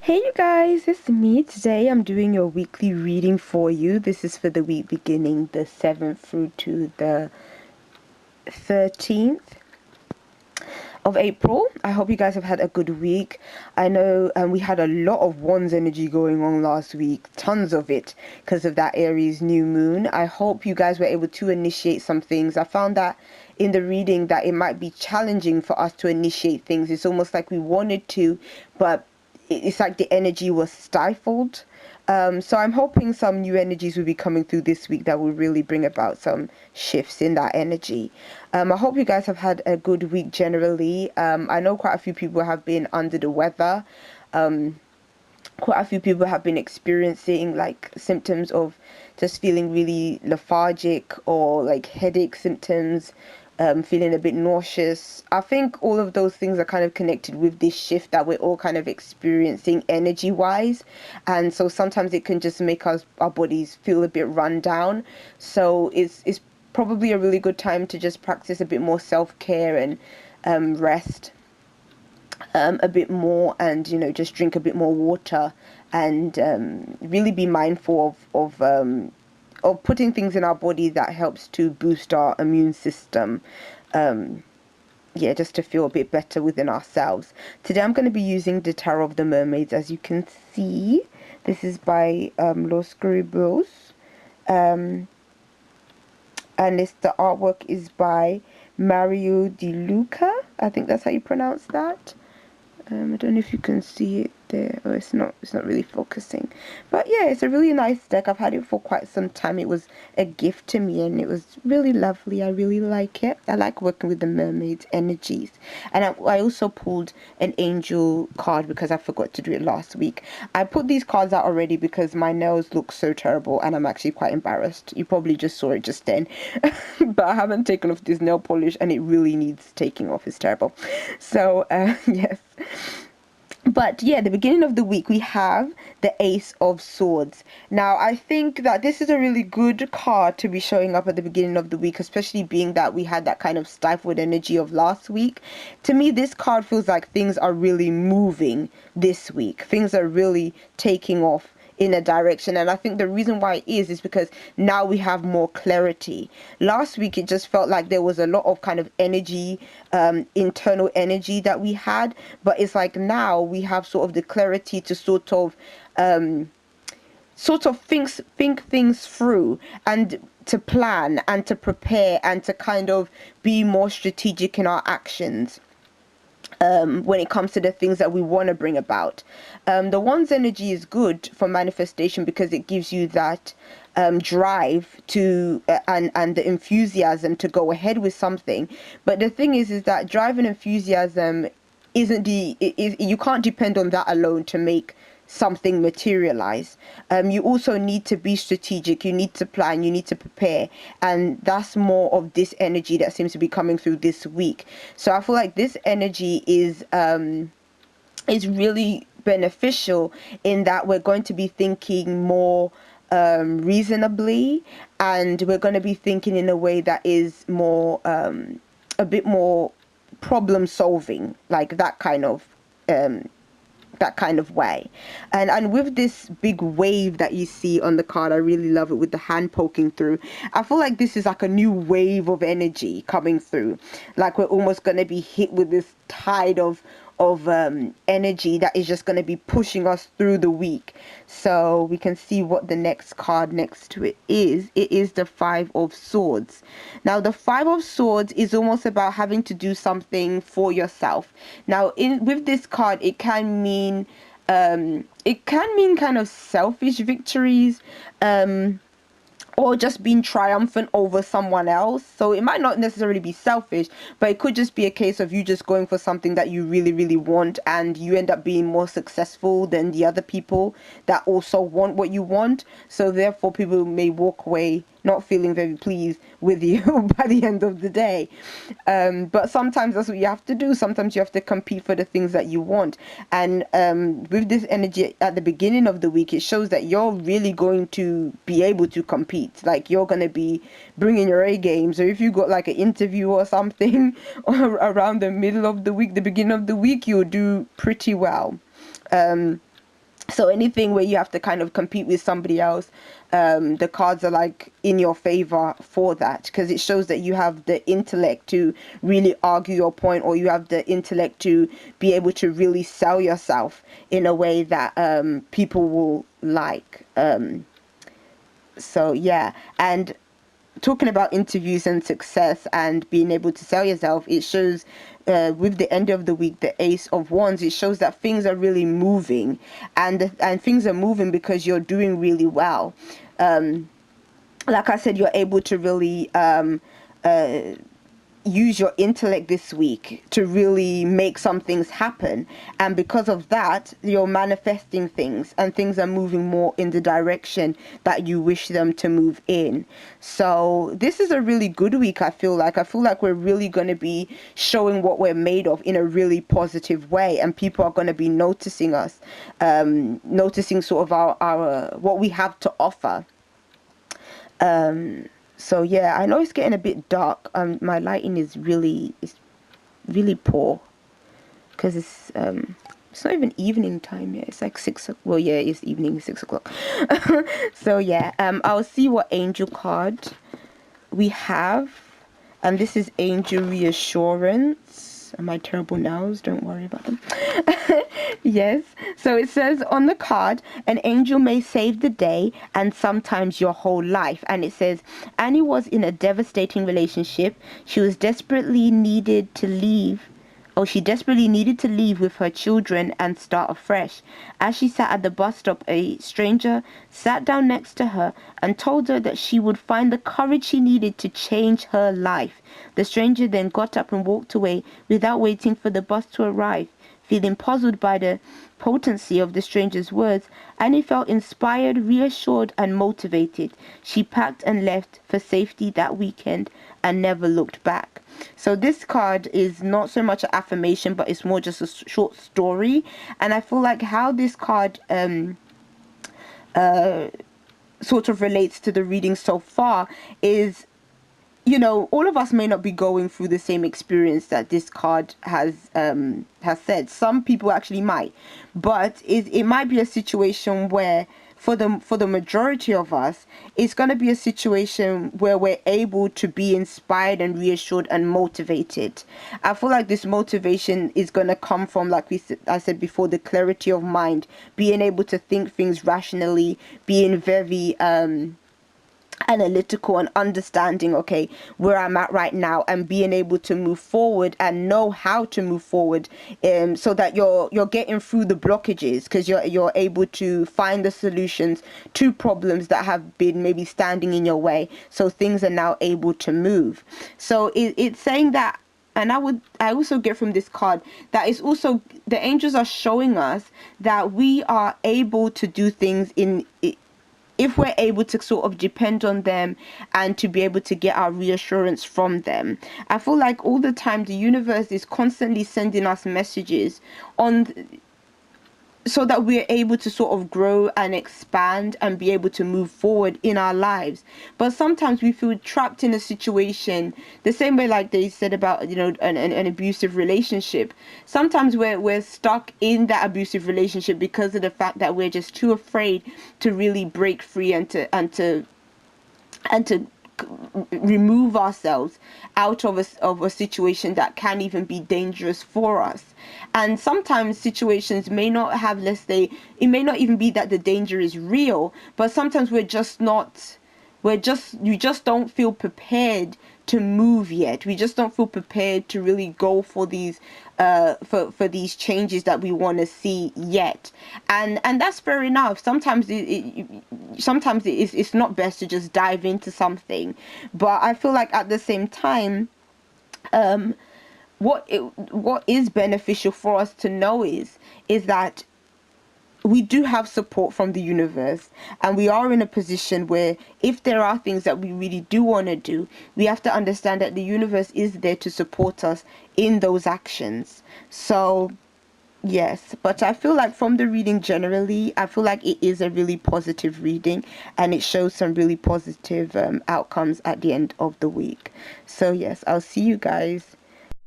Hey you guys, it's me. Today I'm doing your weekly reading for you. This is for the week beginning the 7th through to the 13th of April. I hope you guys have had a good week. I know we had a lot of Wands energy going on last week, tons of it because of that Aries new moon. I hope you guys were able to initiate some things. I found that in the reading that it might be challenging for us to initiate things. It's almost like we wanted to, but it's like the energy was stifled. So I'm hoping some new energies will be coming through this week that will really bring about some shifts in that energy. I hope you guys have had a good week generally. I know quite a few people have been under the weather. Quite a few people have been experiencing like symptoms of just feeling really lethargic or like headache symptoms, feeling a bit nauseous. I think all of those things are kind of connected with this shift that we're all kind of experiencing energy wise. And so sometimes it can just make our bodies feel a bit run down. So it's probably a really good time to just practice a bit more self-care and rest a bit more, and just drink a bit more water, and really be mindful of putting things in our body that helps to boost our immune system. Yeah, just to feel a bit better within ourselves. Today I'm going to be using the Tarot of the Mermaids. As you can see, this is by Los Scribos, and the artwork is by Mario Di Luca. I think that's how you pronounce that. I don't know if you can see it there. Oh, it's not really focusing. But yeah, it's a really nice deck. I've had it for quite some time. It was a gift to me and it was really lovely. I really like it. I like working with the mermaids energies. And I also pulled an angel card because I forgot to do it last week. I put these cards out already because my nails look so terrible and I'm actually quite embarrassed. You probably just saw it just then. But I haven't taken off this nail polish and it really needs taking off. It's terrible. So yes. But yeah, the beginning of the week we have the Ace of Swords. Now I think that this is a really good card to be showing up at the beginning of the week, especially being that we had that kind of stifled energy of last week. To me, this card feels like things are really moving this week. Things are really taking off in a direction, and I think the reason why it is because now we have more clarity. Last week it just felt like there was a lot of kind of energy, internal energy that we had, but it's like now we have sort of the clarity to sort of think things through, and to plan and to prepare and to kind of be more strategic in our actions when it comes to the things that we want to bring about. The one's energy is good for manifestation because it gives you that drive to and the enthusiasm to go ahead with something. But the thing is that drive and enthusiasm isn't you can't depend on that alone to make something materialize. You also need to be strategic, you need to plan, you need to prepare, and that's more of this energy that seems to be coming through this week. So I feel like this energy is really beneficial in that we're going to be thinking more reasonably, and we're going to be thinking in a way that is more a bit more problem solving, like that kind of way. And with this big wave that you see on the card, I really love it with the hand poking through. I feel like this is like a new wave of energy coming through, like we're almost going to be hit with this tide of energy that is just going to be pushing us through the week. So we can see what the next card next to it is. It is the Five of Swords. Now the Five of Swords is almost about having to do something for yourself. Now with this card, it can mean kind of selfish victories, or just being triumphant over someone else. So it might not necessarily be selfish, but it could just be a case of you just going for something that you really, really want, and you end up being more successful than the other people that also want what you want. So therefore, people may walk away not feeling very pleased with you by the end of the day. But sometimes that's what you have to do. Sometimes you have to compete for the things that you want. And with this energy at the beginning of the week, it shows that you're really going to be able to compete. Like you're going to be bringing your A game. So if you got like an interview or something around the middle of the week, the beginning of the week, you'll do pretty well. So anything where you have to kind of compete with somebody else, the cards are like in your favor for that, because it shows that you have the intellect to really argue your point, or you have the intellect to be able to really sell yourself in a way that people will like. So yeah, and talking about interviews and success and being able to sell yourself, it shows with the end of the week, the Ace of Wands, it shows that things are really moving, and things are moving because you're doing really well. Like I said, you're able to really use your intellect this week to really make some things happen, and because of that you're manifesting things, and things are moving more in the direction that you wish them to move in. So this is a really good week. I feel like we're really going to be showing what we're made of in a really positive way, and people are going to be noticing us, noticing sort of our what we have to offer. So yeah, I know it's getting a bit dark. My lighting is really poor, because it's not even evening time yet. It's like 6 o'clock. Well, yeah, it's evening, 6 o'clock. So yeah, I'll see what angel card we have, and this is Angel Reassurance. Am I terrible nows? Don't worry about them. Yes. So it says on the card, an angel may save the day and sometimes your whole life. And it says, Annie was in a devastating relationship. She was desperately needed to leave. Oh, she desperately needed to leave with her children and start afresh. As she sat at the bus stop, a stranger sat down next to her and told her that she would find the courage she needed to change her life. The stranger then got up and walked away without waiting for the bus to arrive. Feeling puzzled by the potency of the stranger's words, Annie felt inspired, reassured, and motivated. She packed and left for safety that weekend and never looked back. So this card is not so much an affirmation, but it's more just a short story. And I feel like how this card sort of relates to the reading so far is, you know, all of us may not be going through the same experience that this card has said. Some people actually might, but it might be a situation where for the majority of us, it's going to be a situation where we're able to be inspired and reassured and motivated. I feel like this motivation is going to come from, like I said before, the clarity of mind, being able to think things rationally, being very analytical and understanding, okay, where I'm at right now, and being able to move forward and know how to move forward, so that you're getting through the blockages, because you're able to find the solutions to problems that have been maybe standing in your way, so things are now able to move. So it's saying that, and I also get from this card that it's also, the angels are showing us that we are able to do things if we're able to sort of depend on them and to be able to get our reassurance from them. I feel like all the time the universe is constantly sending us messages on so that we're able to sort of grow and expand and be able to move forward in our lives. But sometimes we feel trapped in a situation, the same way like they said about, you know, an abusive relationship. Sometimes we're stuck in that abusive relationship because of the fact that we're just too afraid to really break free and to remove ourselves out of a situation that can even be dangerous for us. And sometimes situations may not have, let's say, it may not even be that the danger is real, but sometimes we just don't feel prepared to move yet. We just don't feel prepared to really go for these for these changes that we want to see yet, and that's fair enough. Sometimes it's not best to just dive into something, but I feel like at the same time, what is beneficial for us to know is that we do have support from the universe, and we are in a position where if there are things that we really do want to do, we have to understand that the universe is there to support us in those actions. So yes, but I feel like from the reading generally, I feel like it is a really positive reading, and it shows some really positive outcomes at the end of the week. So yes, I'll see you guys